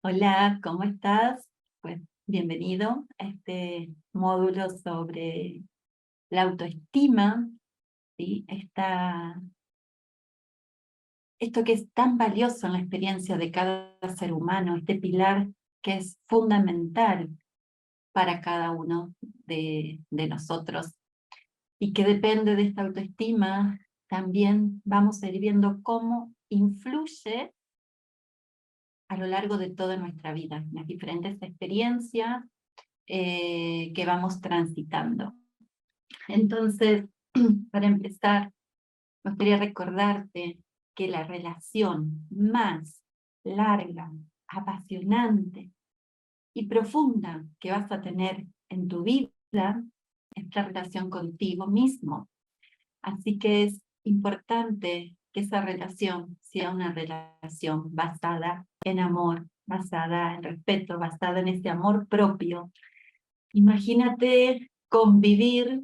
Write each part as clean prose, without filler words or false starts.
Hola, ¿cómo estás? Pues bienvenido a este módulo sobre la autoestima, ¿sí? Esto que es tan valioso en la experiencia de cada ser humano, este pilar que es fundamental para cada uno de nosotros y que depende de esta autoestima, también vamos a ir viendo cómo influye a lo largo de toda nuestra vida, las diferentes experiencias que vamos transitando. Entonces, para empezar, me gustaría recordarte que la relación más larga, apasionante y profunda que vas a tener en tu vida es la relación contigo mismo. Así que es importante que esa relación sea una relación basada en amor, basada en respeto, basada en ese amor propio. Imagínate convivir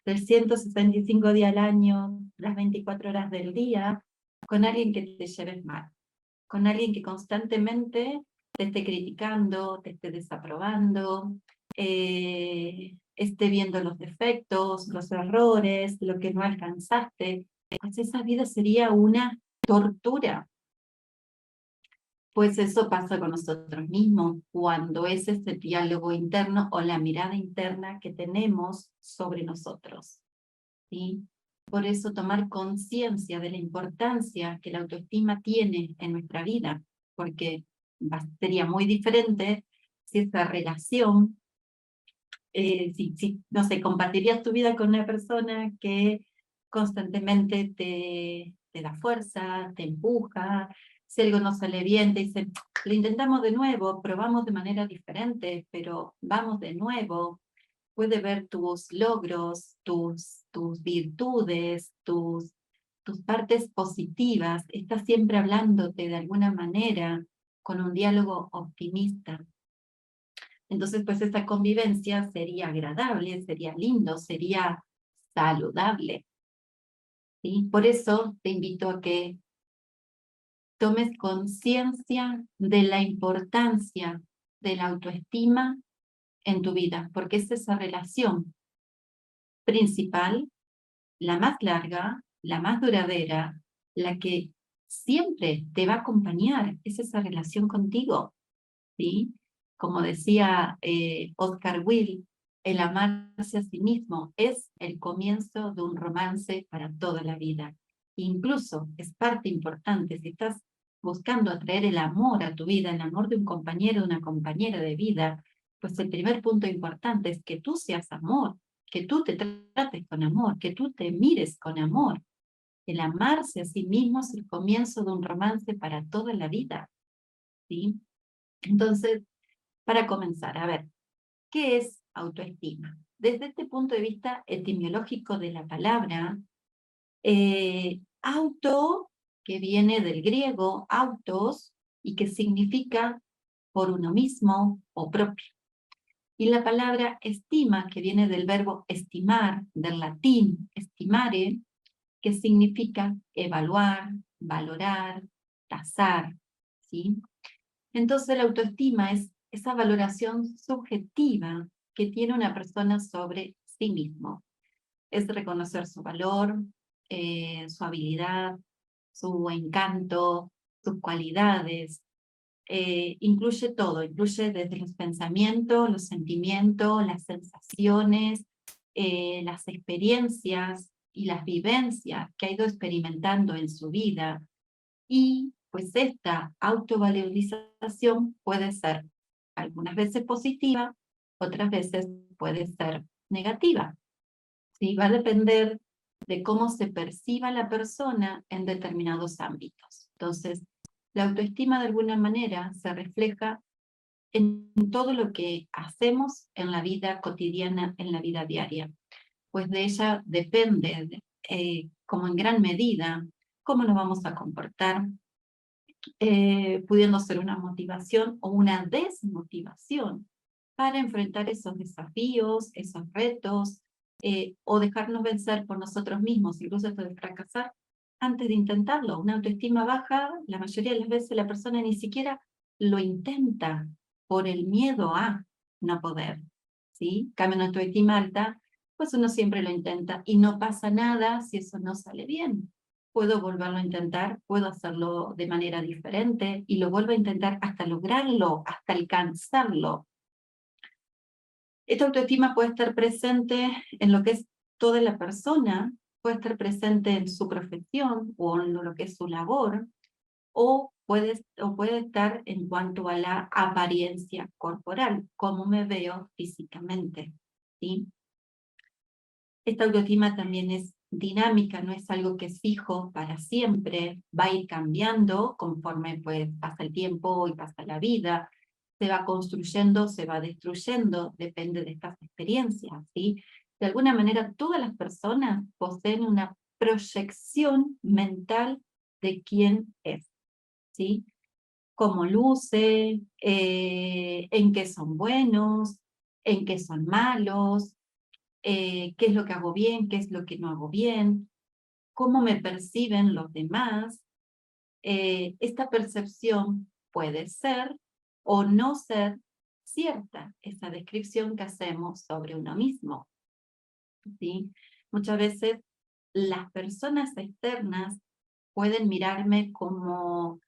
365 días al año, las 24 horas del día, con alguien que te lleves mal, con alguien que constantemente te esté criticando, te esté desaprobando, esté viendo los defectos, los errores, lo que no alcanzaste. Pues esa vida sería una tortura. Pues eso pasa con nosotros mismos, cuando es ese diálogo interno o la mirada interna que tenemos sobre nosotros, ¿sí? Por eso tomar conciencia de la importancia que la autoestima tiene en nuestra vida, porque sería muy diferente si esa relación, no sé, compartirías tu vida con una persona que constantemente te da fuerza, te empuja, si algo no sale bien, te dice, lo intentamos de nuevo, probamos de manera diferente, pero vamos de nuevo. Puede ver tus logros, tus virtudes, tus partes positivas, está siempre hablándote de alguna manera con un diálogo optimista. Entonces, pues esta convivencia sería agradable, sería lindo, sería saludable, ¿sí? Por eso te invito a que tomes conciencia de la importancia de la autoestima en tu vida, porque es esa relación principal, la más larga, la más duradera, la que siempre te va a acompañar, es esa relación contigo, ¿sí? Como decía Oscar Wilde, el amarse a sí mismo es el comienzo de un romance para toda la vida. Incluso es parte importante, si estás buscando atraer el amor a tu vida, el amor de un compañero, de una compañera de vida, pues el primer punto importante es que tú seas amor, que tú te trates con amor, que tú te mires con amor. El amarse a sí mismo es el comienzo de un romance para toda la vida, ¿sí? Entonces, para comenzar, a ver, ¿qué es autoestima? Desde este punto de vista etimológico de la palabra, auto, que viene del griego autos, y que significa por uno mismo o propio. Y la palabra estima, que viene del verbo estimar, del latín estimare, que significa evaluar, valorar, tasar, ¿sí? Entonces la autoestima es esa valoración subjetiva que tiene una persona sobre sí mismo. Es reconocer su valor, su habilidad, su encanto, sus cualidades. Incluye todo, incluye desde los pensamientos, los sentimientos, las sensaciones, las experiencias y las vivencias que ha ido experimentando en su vida. Y pues esta autovalorización puede ser algunas veces positiva, otras veces puede ser negativa, ¿sí? Va a depender de cómo se perciba la persona en determinados ámbitos. Entonces, la autoestima de alguna manera se refleja en todo lo que hacemos en la vida cotidiana, en la vida diaria, pues de ella depende, como en gran medida, cómo nos vamos a comportar, pudiendo ser una motivación o una desmotivación para enfrentar esos desafíos, esos retos, o dejarnos vencer por nosotros mismos, incluso esto de fracasar antes de intentarlo. Una autoestima baja, la mayoría de las veces la persona ni siquiera lo intenta por el miedo a no poder, ¿sí? Cambio, una autoestima alta, pues uno siempre lo intenta y no pasa nada si eso no sale bien. Puedo volverlo a intentar, puedo hacerlo de manera diferente y lo vuelvo a intentar hasta lograrlo, hasta alcanzarlo. Esta autoestima puede estar presente en lo que es toda la persona, puede estar presente en su profesión o en lo que es su labor, o puede estar en cuanto a la apariencia corporal, cómo me veo físicamente, ¿sí? Esta autoestima también es dinámica, no es algo que es fijo para siempre, va a ir cambiando conforme pues, pasa el tiempo y pasa la vida, se va construyendo, se va destruyendo, depende de estas experiencias, ¿sí? De alguna manera, todas las personas poseen una proyección mental de quién es, ¿sí? Cómo luce, en qué son buenos, en qué son malos, qué es lo que hago bien, qué es lo que no hago bien, cómo me perciben los demás. Esta percepción puede ser o no ser cierta, esa descripción que hacemos sobre uno mismo, ¿sí? Muchas veces las personas externas pueden mirarme como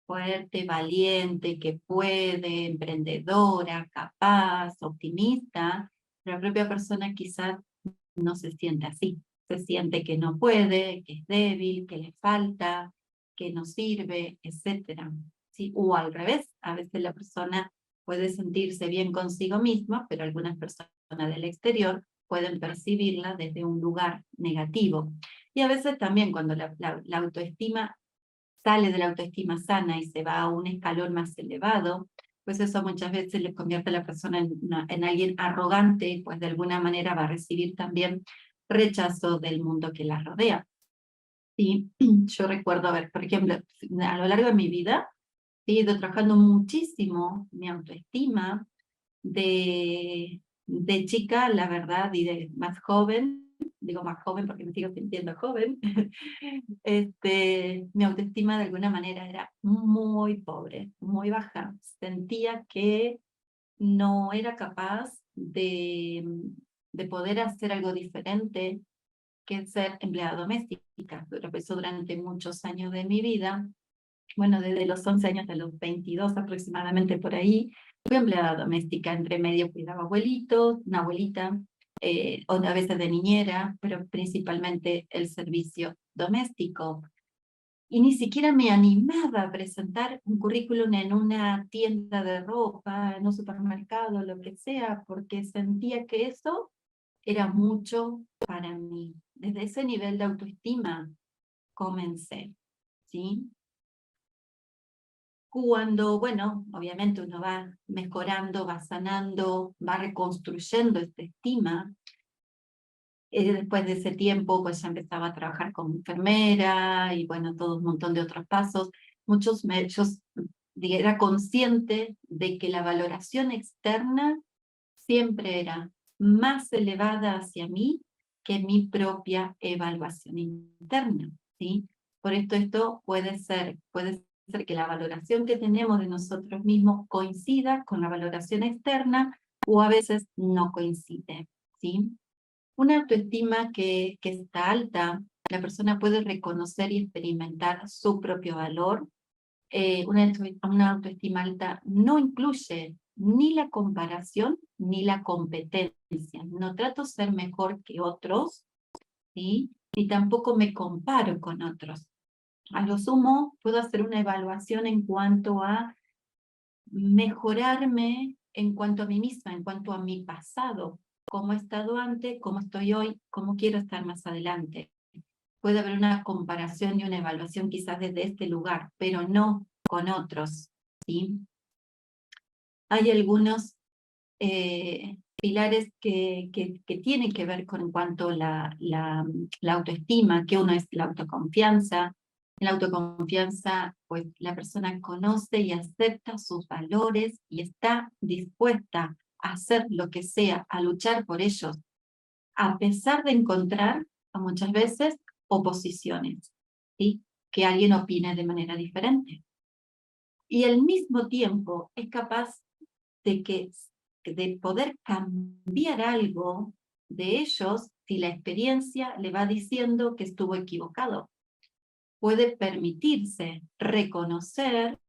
fuerte, valiente, que puede, emprendedora, capaz, optimista, pero la propia persona quizás no se siente así. Se siente que no puede, que es débil, que le falta, que no sirve, etcétera, ¿sí? O al revés, a veces la persona puede sentirse bien consigo misma, pero algunas personas del exterior pueden percibirla desde un lugar negativo. Y a veces también cuando la autoestima sale de la autoestima sana y se va a un escalón más elevado, pues eso muchas veces le convierte a la persona en alguien arrogante, pues de alguna manera va a recibir también rechazo del mundo que la rodea. Sí, yo recuerdo, a ver, por ejemplo, a lo largo de mi vida he ido trabajando muchísimo mi autoestima de chica, la verdad, y de más joven, digo más joven porque me sigo sintiendo joven, mi autoestima de alguna manera era muy pobre, muy baja. Sentía que no era capaz de poder hacer algo diferente que ser empleada doméstica. Pero eso durante muchos años de mi vida, bueno, desde los 11 años hasta los 22 aproximadamente por ahí, fui empleada doméstica, entre medio cuidaba abuelitos, una abuelita, o a veces de niñera, pero principalmente el servicio doméstico. Y ni siquiera me animaba a presentar un currículum en una tienda de ropa, en un supermercado, lo que sea, porque sentía que eso era mucho para mí. Desde ese nivel de autoestima comencé, ¿sí? Cuando, bueno, obviamente uno va mejorando, va sanando, va reconstruyendo esta estima, después de ese tiempo, pues ya empezaba a trabajar como enfermera y bueno, todo un montón de otros pasos. Yo era consciente de que la valoración externa siempre era más elevada hacia mí que mi propia evaluación interna, ¿sí? Por esto puede ser que la valoración que tenemos de nosotros mismos coincida con la valoración externa o a veces no coincide, ¿sí? Una autoestima que está alta, la persona puede reconocer y experimentar su propio valor. Una autoestima alta no incluye ni la comparación ni la competencia. No trato de ser mejor que otros, ¿sí? Ni tampoco me comparo con otros. A lo sumo, puedo hacer una evaluación en cuanto a mejorarme en cuanto a mí misma, en cuanto a mi pasado, cómo he estado antes, cómo estoy hoy, cómo quiero estar más adelante. Puede haber una comparación y una evaluación quizás desde este lugar, pero no con otros, ¿sí? Hay algunos pilares que tienen que ver con en cuanto a la autoestima, que uno es la autoconfianza. En la autoconfianza, pues la persona conoce y acepta sus valores y está dispuesta a hacer lo que sea, a luchar por ellos, a pesar de encontrar muchas veces oposiciones, ¿sí? Que alguien opine de manera diferente. y al mismo tiempo es capaz de poder cambiar algo de ellos si la experiencia le va diciendo que estuvo equivocado. Puede permitirse reconocer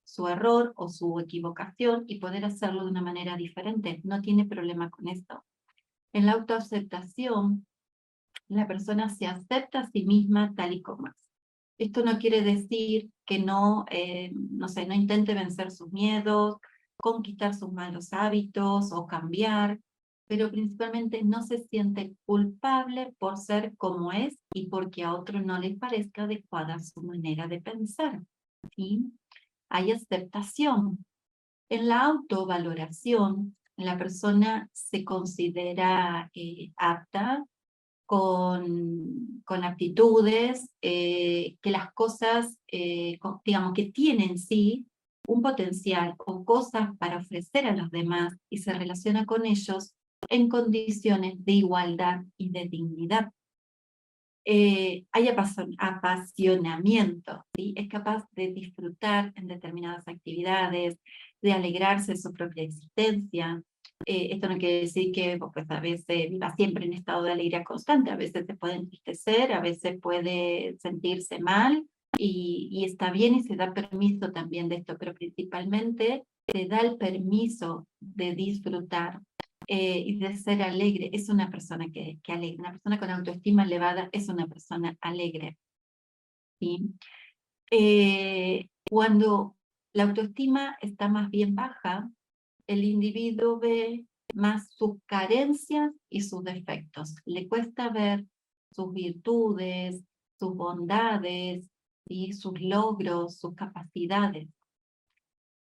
su error o su equivocación y poder hacerlo de una manera diferente. No tiene problema con esto. En la autoaceptación, la persona se acepta a sí misma tal y como es. Esto no quiere decir que no, no sé, no intente vencer sus miedos, conquistar sus malos hábitos o cambiar, pero principalmente no se siente culpable por ser como es y porque a otro no les parezca adecuada su manera de pensar. ¿Sí? Hay aceptación. En la autovaloración, la persona se considera apta con aptitudes, que las cosas, digamos, que tienen sí un potencial o cosas para ofrecer a los demás y se relaciona con ellos en condiciones de igualdad y de dignidad. Hay apasionamiento, ¿sí? Es capaz de disfrutar en determinadas actividades, de alegrarse de su propia existencia. Esto no quiere decir que pues, a veces viva siempre en estado de alegría constante, a veces se puede entristecer, a veces puede sentirse mal, y está bien y se da permiso también de esto, pero principalmente se da el permiso de disfrutar y de ser alegre. Es una persona que alegre. Una persona con autoestima elevada es una persona alegre. ¿Sí? Cuando la autoestima está más bien baja, el individuo ve más sus carencias y sus defectos. Le cuesta ver sus virtudes, sus bondades, ¿sí? Sus logros, sus capacidades.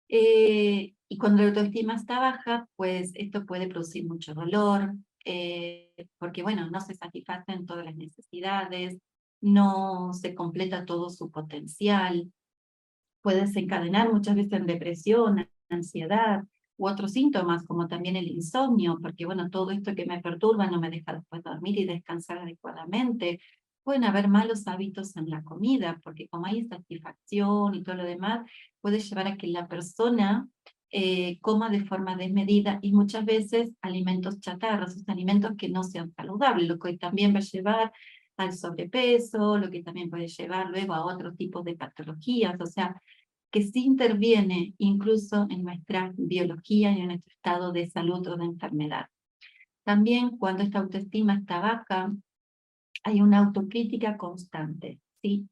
Y cuando la autoestima está baja, pues esto puede producir mucho dolor, porque bueno, no se satisfacen todas las necesidades, no se completa todo su potencial, puede desencadenar muchas veces en depresión, ansiedad u otros síntomas, como también el insomnio, porque bueno, todo esto que me perturba no me deja después dormir y descansar adecuadamente. Pueden haber malos hábitos en la comida, porque como hay satisfacción y todo lo demás, puede llevar a que la persona coma de forma desmedida y muchas veces alimentos chatarros, alimentos que no sean saludables, lo que también va a llevar al sobrepeso, lo que también puede llevar luego a otros tipos de patologías, o sea, que sí interviene incluso en nuestra biología y en nuestro estado de salud o de enfermedad. También cuando esta autoestima está baja, hay una autocrítica constante. ¿Sí?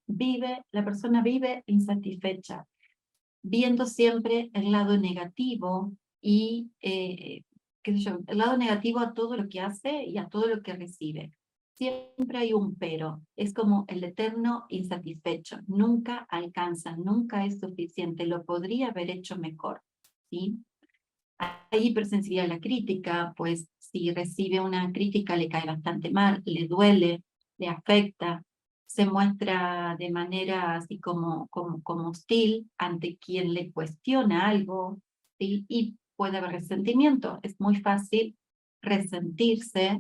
La persona vive insatisfecha, viendo siempre el lado negativo y, qué sé yo, el lado negativo a todo lo que hace y a todo lo que recibe. Siempre hay un pero, es como el eterno insatisfecho, nunca alcanza, nunca es suficiente, lo podría haber hecho mejor, ¿sí? Hay hipersensibilidad a la crítica, pues si recibe una crítica le cae bastante mal, le duele, le afecta, se muestra de manera así como hostil ante quien le cuestiona algo, ¿sí? Y puede haber resentimiento. Es muy fácil resentirse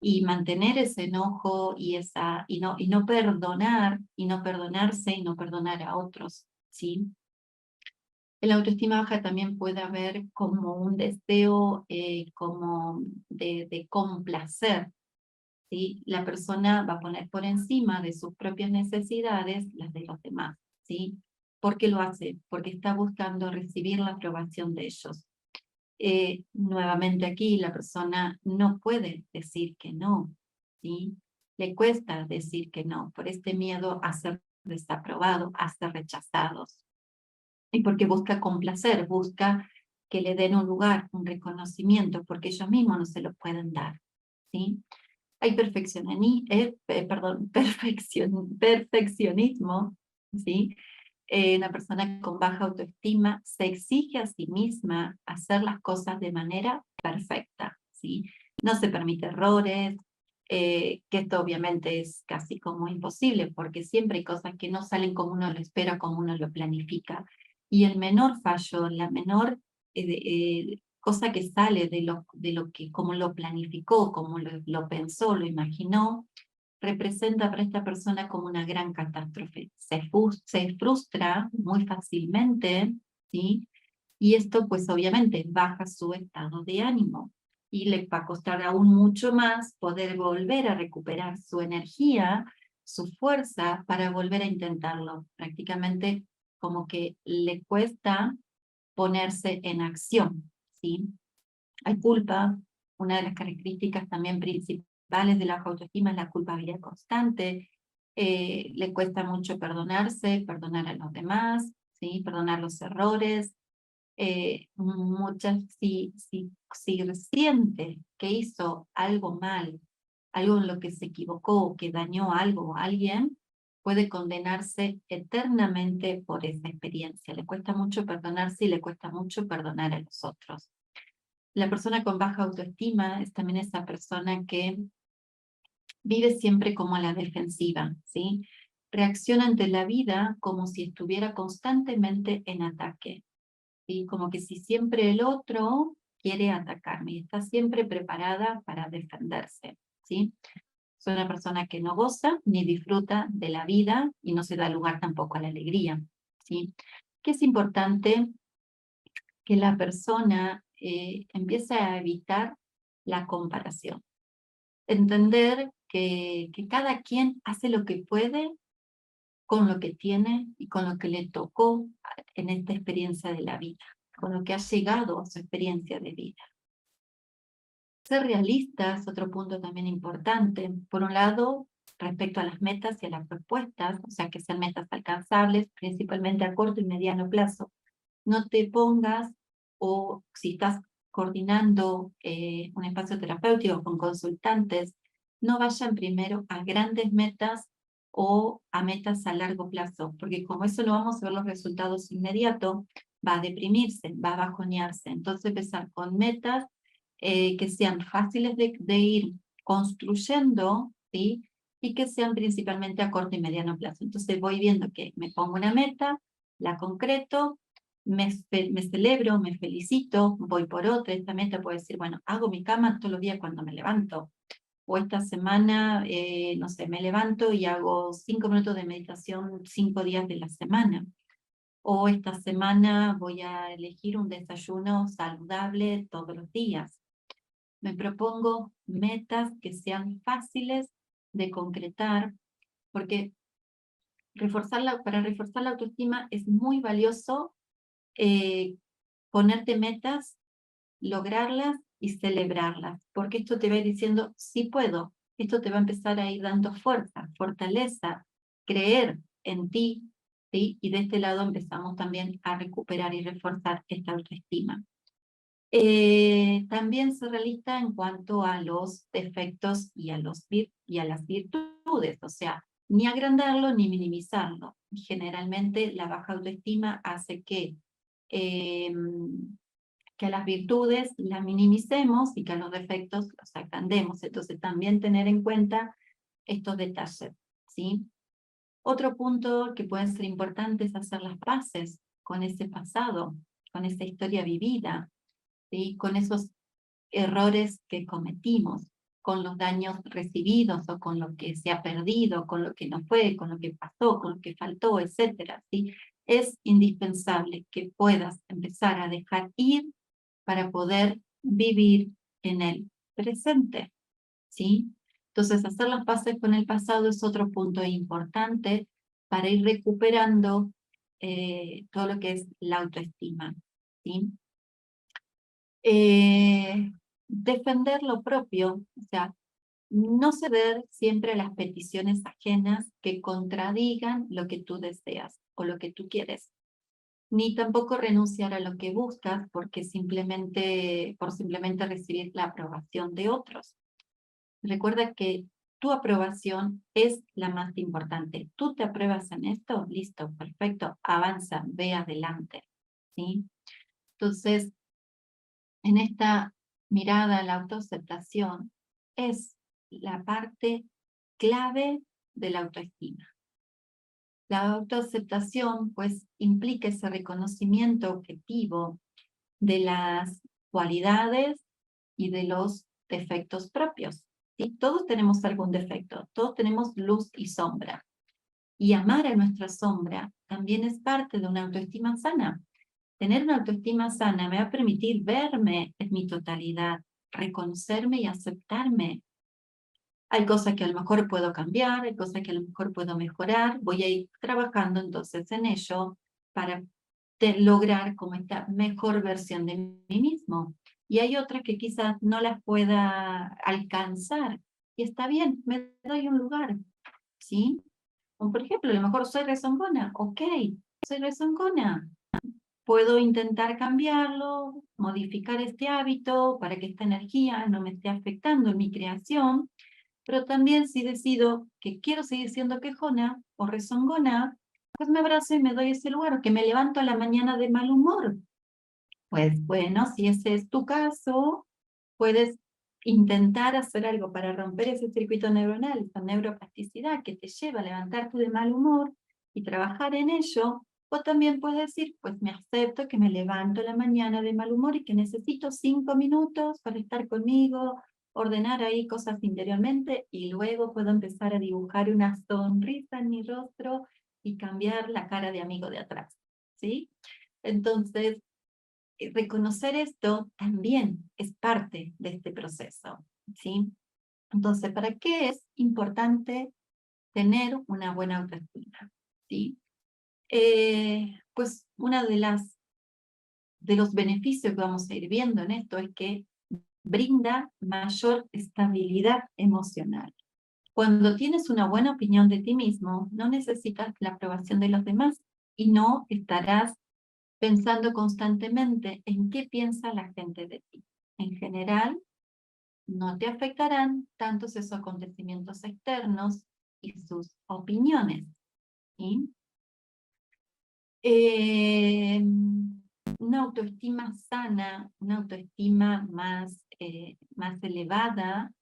y mantener ese enojo y no perdonar, y no perdonarse y no perdonar a otros, ¿sí? En la autoestima baja también puede haber como un deseo como de complacer, ¿sí? La persona va a poner por encima de sus propias necesidades las de los demás, ¿sí? ¿Por qué lo hace? Porque está buscando recibir la aprobación de ellos. Nuevamente aquí la persona no puede decir que no, ¿sí? Le cuesta decir que no por este miedo a ser desaprobado, a ser rechazados. Y porque busca complacer, busca que le den un lugar, un reconocimiento, porque ellos mismos no se lo pueden dar, ¿sí? Hay perfeccionismo, ¿sí? Una persona con baja autoestima se exige a sí misma hacer las cosas de manera perfecta, ¿sí? No se permite errores, que esto obviamente es casi como imposible, porque siempre hay cosas que no salen como uno lo espera, como uno lo planifica. Y el menor fallo, la menor cosa que sale de lo que, como lo planificó, como lo pensó, lo imaginó, representa para esta persona como una gran catástrofe. Se frustra muy fácilmente, ¿sí? Y esto pues obviamente baja su estado de ánimo y le va a costar aún mucho más poder volver a recuperar su energía, su fuerza para volver a intentarlo. Prácticamente como que le cuesta ponerse en acción, ¿sí? Hay culpa, una de las características también principales de la baja autoestima es la culpabilidad constante, le cuesta mucho perdonarse, perdonar a los demás, ¿sí? Perdonar los errores, si siente que hizo algo mal, algo en lo que se equivocó, que dañó algo a alguien, puede condenarse eternamente por esa experiencia. Le cuesta mucho perdonarse y le cuesta mucho perdonar a los otros. La persona con baja autoestima es también esa persona que vive siempre como a la defensiva, ¿sí? Reacciona ante la vida como si estuviera constantemente en ataque, ¿sí? Como que si siempre el otro quiere atacarme y está siempre preparada para defenderse, ¿sí? Es una persona que no goza ni disfruta de la vida y no se da lugar tampoco a la alegría, ¿sí? Que es importante que la persona empiece a evitar la comparación. Entender que cada quien hace lo que puede con lo que tiene y con lo que le tocó en esta experiencia de la vida, con lo que ha llegado a su experiencia de vida. Ser realista es otro punto también importante. Por un lado, respecto a las metas y a las propuestas, o sea, que sean metas alcanzables, principalmente a corto y mediano plazo. No te pongas, o si estás coordinando un espacio terapéutico con consultantes, no vayan primero a grandes metas o a metas a largo plazo, porque como eso no vamos a ver los resultados inmediatos, va a deprimirse, va a bajonearse. Entonces empezar con metas que sean fáciles de ir construyendo, ¿sí? Y que sean principalmente a corto y mediano plazo. Entonces voy viendo que me pongo una meta, la concreto, me celebro, me felicito, voy por otra. Esta meta puede decir, bueno, hago mi cama todos los días cuando me levanto. O esta semana, no sé, me levanto y hago 5 minutos de meditación 5 días de la semana. O esta semana voy a elegir un desayuno saludable todos los días. Me propongo metas que sean fáciles de concretar, porque para reforzar la autoestima es muy valioso ponerte metas, lograrlas y celebrarlas, porque esto te va a ir diciendo, sí puedo, esto te va a empezar a ir dando fuerza, fortaleza, creer en ti, ¿sí? Y de este lado empezamos también a recuperar y reforzar esta autoestima. También ser realista en cuanto a los defectos y a las virtudes, o sea, ni agrandarlo ni minimizarlo. Generalmente la baja autoestima hace que a las virtudes las minimicemos y que a los defectos los agrandemos. Entonces también tener en cuenta estos detalles, ¿sí? Otro punto que puede ser importante es hacer las paces con ese pasado, con esa historia vivida, ¿sí? Con esos errores que cometimos, con los daños recibidos o con lo que se ha perdido, con lo que no fue, con lo que pasó, con lo que faltó, etcétera, ¿sí? Es indispensable que puedas empezar a dejar ir para poder vivir en el presente, ¿sí? Entonces, hacer las paces con el pasado es otro punto importante para ir recuperando todo lo que es la autoestima, ¿sí? Defender lo propio, o sea, no ceder siempre a las peticiones ajenas que contradigan lo que tú deseas o lo que tú quieres, ni tampoco renunciar a lo que buscas por simplemente recibir la aprobación de otros. Recuerda que tu aprobación es la más importante. ¿Tú te apruebas en esto? Listo, perfecto, avanza, ve adelante, ¿sí? Entonces, en esta mirada a la autoaceptación es la parte clave de la autoestima. La autoaceptación pues implica ese reconocimiento objetivo de las cualidades y de los defectos propios, ¿sí? Todos tenemos algún defecto, todos tenemos luz y sombra. Y amar a nuestra sombra también es parte de una autoestima sana. Tener una autoestima sana me va a permitir verme en mi totalidad, reconocerme y aceptarme. Hay cosas que a lo mejor puedo cambiar, hay cosas que a lo mejor puedo mejorar, voy a ir trabajando entonces en ello para lograr como esta mejor versión de mí mismo. Y hay otras que quizás no las pueda alcanzar. Y está bien, me doy un lugar, ¿sí? Como por ejemplo, a lo mejor soy rezongona, ok, soy rezongona. Puedo intentar cambiarlo, modificar este hábito para que esta energía no me esté afectando en mi creación, pero también si decido que quiero seguir siendo quejona o rezongona, pues me abrazo y me doy ese lugar, o que me levanto a la mañana de mal humor. Pues bueno, si ese es tu caso, puedes intentar hacer algo para romper ese circuito neuronal, esa neuroplasticidad que te lleva a levantarte de mal humor y trabajar en ello. O también puedes decir, pues me acepto que me levanto a la mañana de mal humor y que necesito 5 minutos para estar conmigo, ordenar ahí cosas interiormente y luego puedo empezar a dibujar una sonrisa en mi rostro y cambiar la cara de amigo de atrás, ¿sí? Entonces, reconocer esto también es parte de este proceso, ¿sí? Entonces, ¿para qué es importante tener una buena autoestima? ¿Sí? Pues una de los beneficios que vamos a ir viendo en esto es que brinda mayor estabilidad emocional. Cuando tienes una buena opinión de ti mismo, no necesitas la aprobación de los demás y no estarás pensando constantemente en qué piensa la gente de ti. En general, no te afectarán tantos esos acontecimientos externos y sus opiniones. ¿Sí? Eh, una autoestima sana, una autoestima más elevada,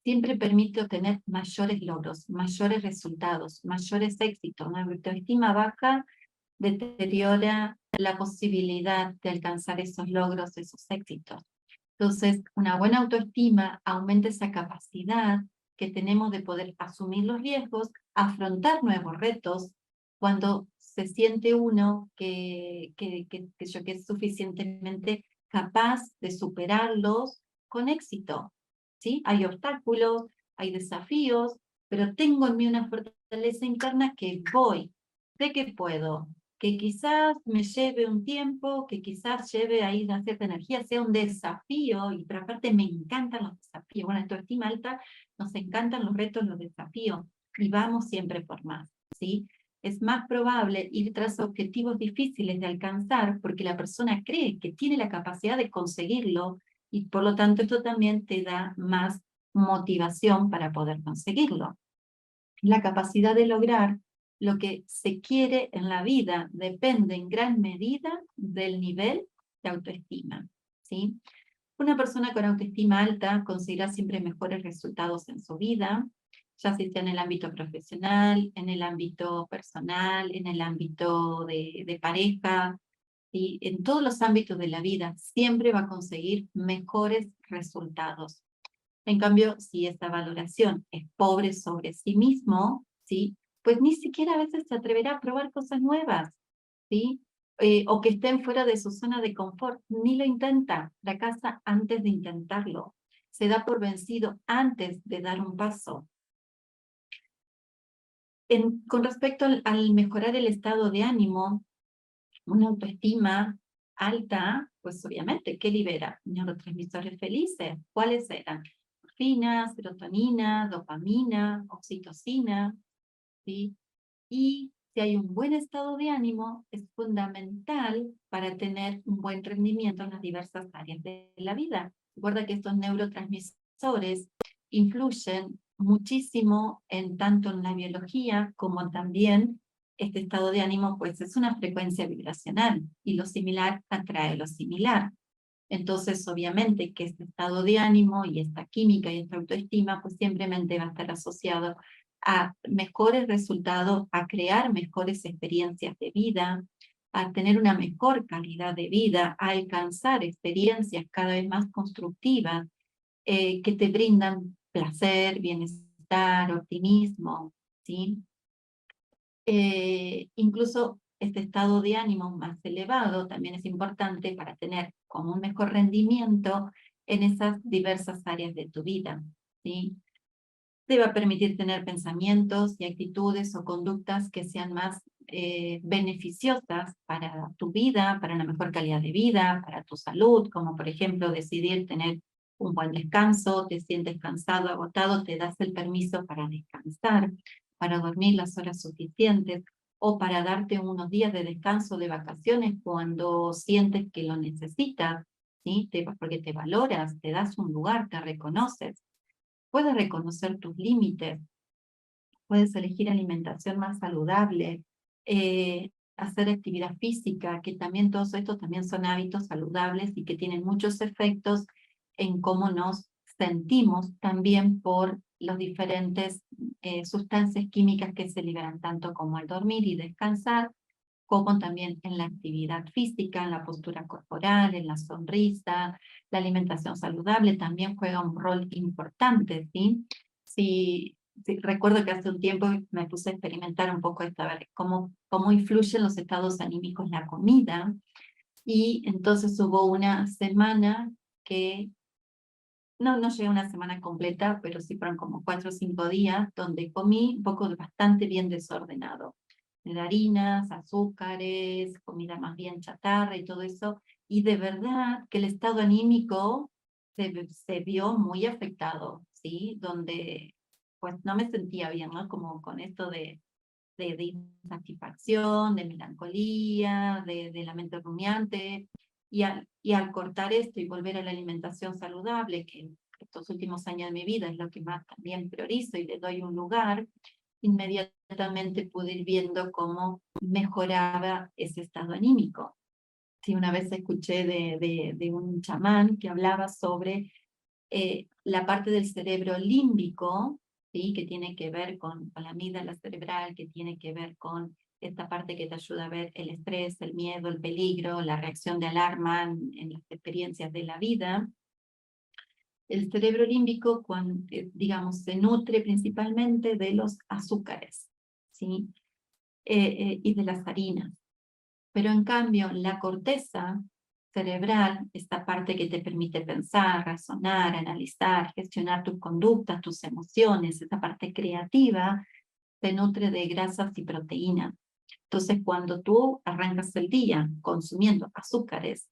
siempre permite obtener mayores logros, mayores resultados, mayores éxitos. Una autoestima baja deteriora la posibilidad de alcanzar esos logros, esos éxitos. Entonces, una buena autoestima aumenta esa capacidad que tenemos de poder asumir los riesgos, afrontar nuevos retos, cuando se siente uno que es suficientemente capaz de superarlos con éxito. ¿Sí? Hay obstáculos, hay desafíos, pero tengo en mí una fortaleza interna que voy, sé que puedo, que quizás me lleve un tiempo, que quizás lleve ahí una cierta energía, sea un desafío, y pero aparte me encantan los desafíos. Bueno, en autoestima alta nos encantan los retos, los desafíos, y vamos siempre por más, ¿sí? Es más probable ir tras objetivos difíciles de alcanzar porque la persona cree que tiene la capacidad de conseguirlo, y por lo tanto esto también te da más motivación para poder conseguirlo. La capacidad de lograr lo que se quiere en la vida depende en gran medida del nivel de autoestima, ¿sí? Una persona con autoestima alta conseguirá siempre mejores resultados en su vida, ya sea en el ámbito profesional, en el ámbito personal, en el ámbito de pareja, ¿sí? En todos los ámbitos de la vida siempre va a conseguir mejores resultados. En cambio, si esta valoración es pobre sobre sí mismo, ¿sí? Pues ni siquiera a veces se atreverá a probar cosas nuevas, ¿sí? O que estén fuera de su zona de confort, ni lo intenta, fracasa antes de intentarlo, se da por vencido antes de dar un paso. Con respecto al mejorar el estado de ánimo, una autoestima alta, pues obviamente, ¿qué libera? Neurotransmisores felices. ¿Cuáles eran? Endorfina, serotonina, dopamina, oxitocina, ¿sí? Y si hay un buen estado de ánimo, es fundamental para tener un buen rendimiento en las diversas áreas de la vida. Recuerda que estos neurotransmisores influyen muchísimo en tanto en la biología como también este estado de ánimo, pues es una frecuencia vibracional y lo similar atrae lo similar. Entonces, obviamente que este estado de ánimo y esta química y esta autoestima, pues simplemente va a estar asociado a mejores resultados, a crear mejores experiencias de vida, a tener una mejor calidad de vida, a alcanzar experiencias cada vez más constructivas que te brindan placer, bienestar, optimismo, ¿sí? Incluso este estado de ánimo más elevado también es importante para tener como un mejor rendimiento en esas diversas áreas de tu vida, ¿sí? Te va a permitir tener pensamientos y actitudes o conductas que sean más beneficiosas para tu vida, para una mejor calidad de vida, para tu salud, como por ejemplo decidir tener un buen descanso, te sientes cansado, agotado, te das el permiso para descansar, para dormir las horas suficientes o para darte unos días de descanso, de vacaciones cuando sientes que lo necesitas, ¿sí? Porque te valoras, te das un lugar, te reconoces. Puedes reconocer tus límites, puedes elegir alimentación más saludable, hacer actividad física, que también todos estos también son hábitos saludables y que tienen muchos efectos en cómo nos sentimos también por las diferentes sustancias químicas que se liberan, tanto como al dormir y descansar, como también en la actividad física, en la postura corporal, en la sonrisa. La alimentación saludable también juega un rol importante, ¿sí? Sí, recuerdo que hace un tiempo me puse a experimentar un poco esto, a ver cómo influyen los estados anímicos la comida, y entonces hubo una semana que, no llegué a una semana completa, pero sí fueron como 4 o 5 días, donde comí un poco bastante bien desordenado. De harinas, azúcares, comida más bien chatarra y todo eso, y de verdad que el estado anímico se vio muy afectado, ¿sí? Donde pues no me sentía bien, ¿no? Como con esto de insatisfacción, de melancolía, de la mente rumiante, y al cortar esto y volver a la alimentación saludable, que estos últimos años de mi vida es lo que más también priorizo y le doy un lugar, inmediatamente pude ir viendo cómo mejoraba ese estado anímico. Sí, una vez escuché de un chamán que hablaba sobre la parte del cerebro límbico, ¿sí? Que tiene que ver con la amígdala cerebral, que tiene que ver con esta parte que te ayuda a ver el estrés, el miedo, el peligro, la reacción de alarma en las experiencias de la vida. El cerebro límbico, digamos, se nutre principalmente de los azúcares, ¿sí? Y de las harinas. Pero en cambio, la corteza cerebral, esta parte que te permite pensar, razonar, analizar, gestionar tus conductas, tus emociones, esta parte creativa, se nutre de grasas y proteínas. Entonces, cuando tú arrancas el día consumiendo azúcares,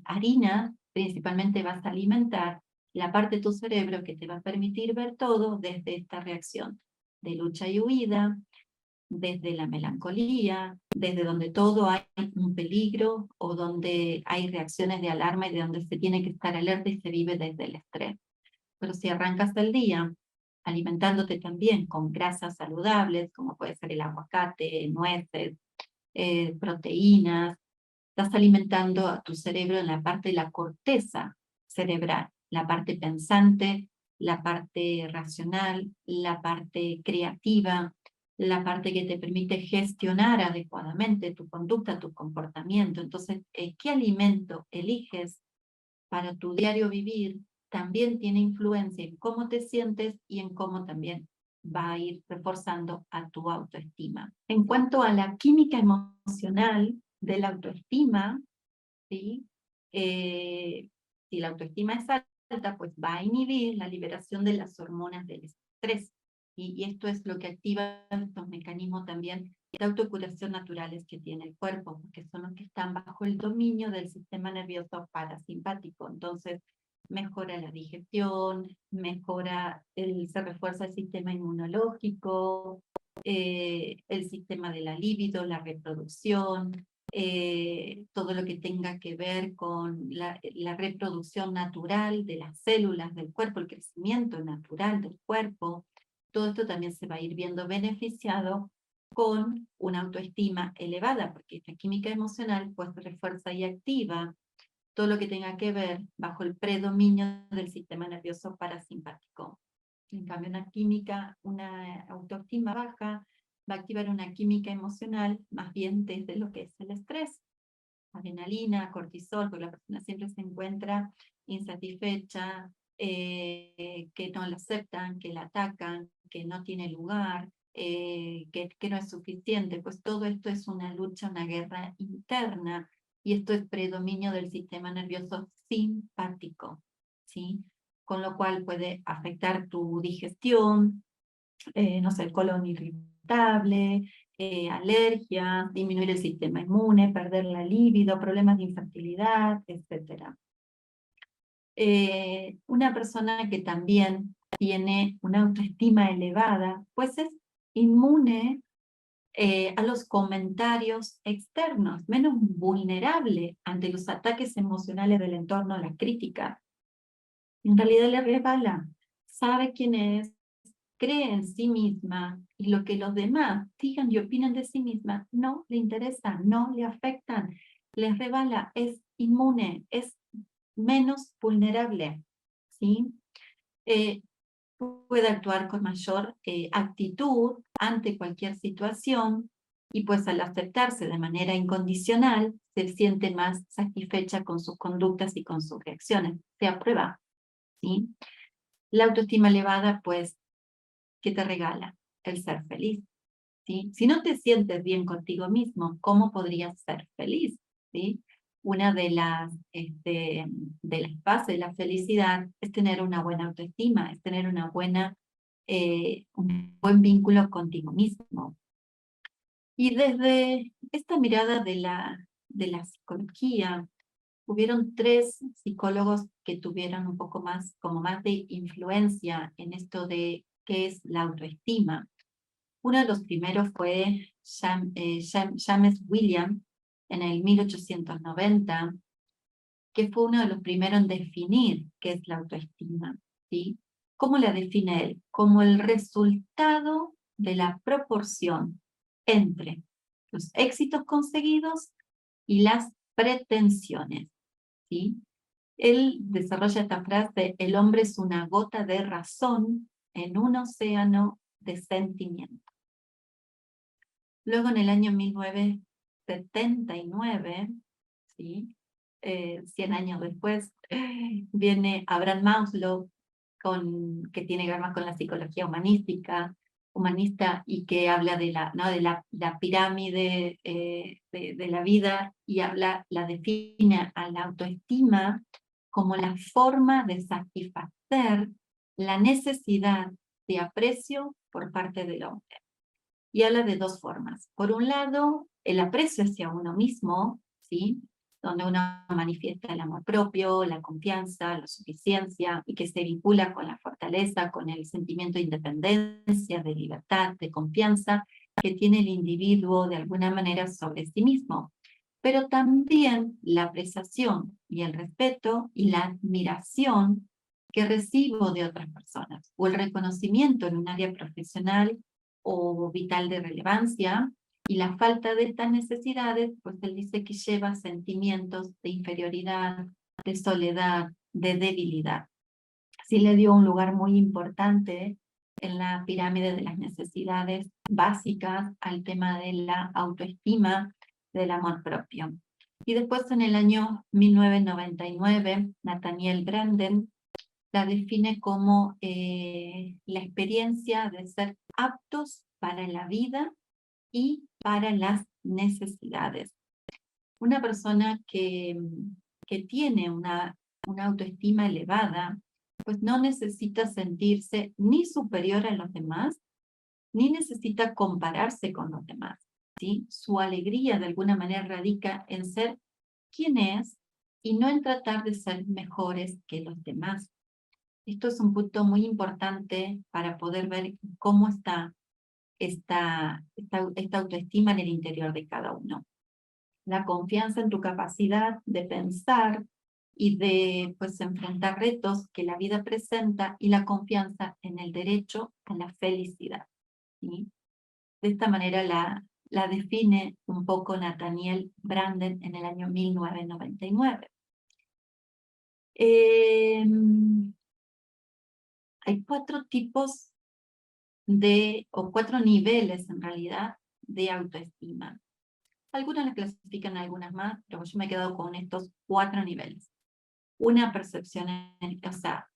harina, principalmente vas a alimentar la parte de tu cerebro que te va a permitir ver todo desde esta reacción de lucha y huida, desde la melancolía, desde donde todo hay un peligro o donde hay reacciones de alarma y de donde se tiene que estar alerta y se vive desde el estrés. Pero si arrancas el día alimentándote también con grasas saludables, como puede ser el aguacate, nueces, proteínas, estás alimentando a tu cerebro en la parte de la corteza cerebral, la parte pensante, la parte racional, la parte creativa, la parte que te permite gestionar adecuadamente tu conducta, tu comportamiento. Entonces, ¿qué alimento eliges para tu diario vivir? También tiene influencia en cómo te sientes y en cómo también va a ir reforzando a tu autoestima. En cuanto a la química emocional de la autoestima, ¿sí? Si la autoestima es alta, pues va a inhibir la liberación de las hormonas del estrés. Y esto es lo que activa estos mecanismos también de autocuración naturales que tiene el cuerpo, porque son los que están bajo el dominio del sistema nervioso parasimpático. Entonces, mejora la digestión, se refuerza el sistema inmunológico, el sistema de la libido, la reproducción, todo lo que tenga que ver con la reproducción natural de las células del cuerpo, el crecimiento natural del cuerpo. Todo esto también se va a ir viendo beneficiado con una autoestima elevada, porque esta química emocional pues refuerza y activa todo lo que tenga que ver bajo el predominio del sistema nervioso parasimpático. En cambio, una autoestima baja va a activar una química emocional más bien desde lo que es el estrés. Adrenalina, cortisol, porque la persona siempre se encuentra insatisfecha, que no la aceptan, que la atacan, que no tiene lugar, que no es suficiente, pues todo esto es una lucha, una guerra interna, y esto es predominio del sistema nervioso simpático, ¿sí? Con lo cual puede afectar tu digestión, no sé, el colon irritable, alergias, disminuir el sistema inmune, perder la libido, problemas de infertilidad, etc. Una persona que también tiene una autoestima elevada, pues es inmune a los comentarios externos, menos vulnerable ante los ataques emocionales del entorno, la crítica. En realidad le resbala, sabe quién es, cree en sí misma, y lo que los demás digan y opinen de sí misma no le interesa, no le afectan, les resbala, es inmune, es menos vulnerable, ¿sí? Puede actuar con mayor actitud ante cualquier situación, y pues al aceptarse de manera incondicional, se siente más satisfecha con sus conductas y con sus reacciones. Se aprueba, ¿sí? La autoestima elevada, pues, ¿qué te regala? El ser feliz, ¿sí? Si no te sientes bien contigo mismo, ¿cómo podrías ser feliz? ¿Sí? Una de las bases de la felicidad es tener una buena autoestima, es tener un buen vínculo contigo mismo. Y desde esta mirada de la psicología, hubieron 3 psicólogos que tuvieron un poco más, como más de influencia en esto de qué es la autoestima. Uno de los primeros fue James William en el 1890, que fue uno de los primeros en definir qué es la autoestima, ¿sí? ¿Cómo la define él? Como el resultado de la proporción entre los éxitos conseguidos y las pretensiones, ¿sí? Él desarrolla esta frase: el hombre es una gota de razón en un océano de sentimientos. Luego en el año 1979, ¿sí? 100 años después, viene Abraham Maslow, que tiene que ver más con la psicología humanista, y que habla de ¿no? de la pirámide de la vida, y la define a la autoestima como la forma de satisfacer la necesidad de aprecio por parte del hombre. Y habla de 2 formas. Por un lado, el aprecio hacia uno mismo, ¿sí? Donde uno manifiesta el amor propio, la confianza, la suficiencia, y que se vincula con la fortaleza, con el sentimiento de independencia, de libertad, de confianza que tiene el individuo de alguna manera sobre sí mismo. Pero también la apreciación y el respeto y la admiración que recibo de otras personas, o el reconocimiento en un área profesional o vital de relevancia, y la falta de estas necesidades, pues él dice que lleva sentimientos de inferioridad, de soledad, de debilidad. Así le dio un lugar muy importante en la pirámide de las necesidades básicas al tema de la autoestima, del amor propio. Y después, en el año 1999, Nathaniel Branden la define como la experiencia de ser aptos para la vida y para las necesidades. Una persona que tiene una autoestima elevada, pues no necesita sentirse ni superior a los demás, ni necesita compararse con los demás, ¿sí? Su alegría de alguna manera radica en ser quien es, y no en tratar de ser mejores que los demás. Esto es un punto muy importante para poder ver cómo está esta autoestima en el interior de cada uno. La confianza en tu capacidad de pensar y de pues, enfrentar retos que la vida presenta, y la confianza en el derecho a la felicidad, ¿sí? De esta manera la define un poco Nathaniel Branden en el año 1999. Hay 4 tipos o 4 niveles en realidad de autoestima. Algunas las clasifican, algunas más, pero yo me he quedado con estos 4 niveles. una percepción, o sea,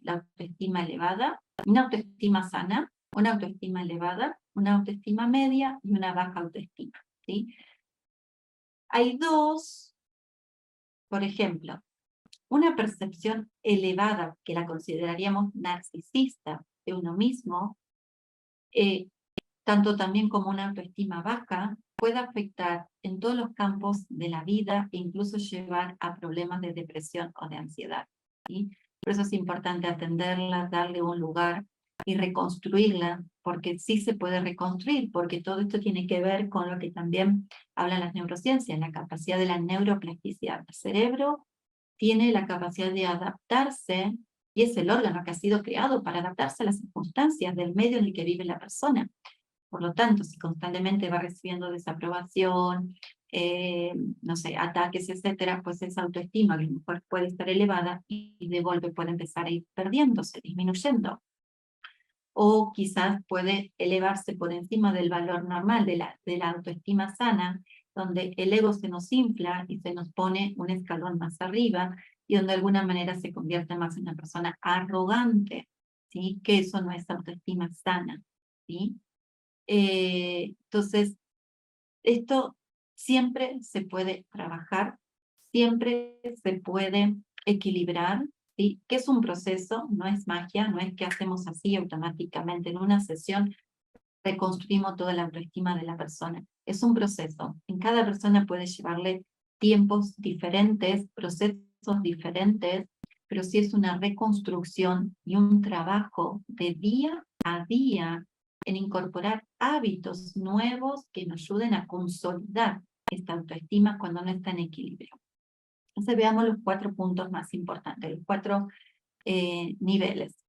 la autoestima elevada, una autoestima sana, una autoestima elevada, una autoestima media y una baja autoestima, ¿sí? Hay dos, por ejemplo, una percepción elevada, que la consideraríamos narcisista de uno mismo, tanto también como una autoestima baja, puede afectar en todos los campos de la vida e incluso llevar a problemas de depresión o de ansiedad, ¿sí? Por eso es importante atenderla, darle un lugar y reconstruirla, porque sí se puede reconstruir, porque todo esto tiene que ver con lo que también hablan las neurociencias, la capacidad de la neuroplasticidad. El cerebro tiene la capacidad de adaptarse, y es el órgano que ha sido creado para adaptarse a las circunstancias del medio en el que vive la persona. Por lo tanto, si constantemente va recibiendo desaprobación, no sé, ataques, etcétera, pues esa autoestima a lo mejor puede estar elevada y de golpe puede empezar a ir perdiéndose, disminuyendo. O quizás puede elevarse por encima del valor normal de la autoestima sana, donde el ego se nos infla y se nos pone un escalón más arriba y donde de alguna manera se convierte más en una persona arrogante, ¿sí? Que eso no es autoestima sana, ¿sí? Entonces, esto siempre se puede trabajar, siempre se puede equilibrar, ¿sí? Que es un proceso, no es magia, no es que hacemos así automáticamente en una sesión, reconstruimos toda la autoestima de la persona. Es un proceso. En cada persona puede llevarle tiempos diferentes, procesos diferentes, pero sí es una reconstrucción y un trabajo de día a día en incorporar hábitos nuevos que nos ayuden a consolidar esta autoestima cuando no está en equilibrio. Entonces veamos los 4 puntos más importantes, los 4 niveles.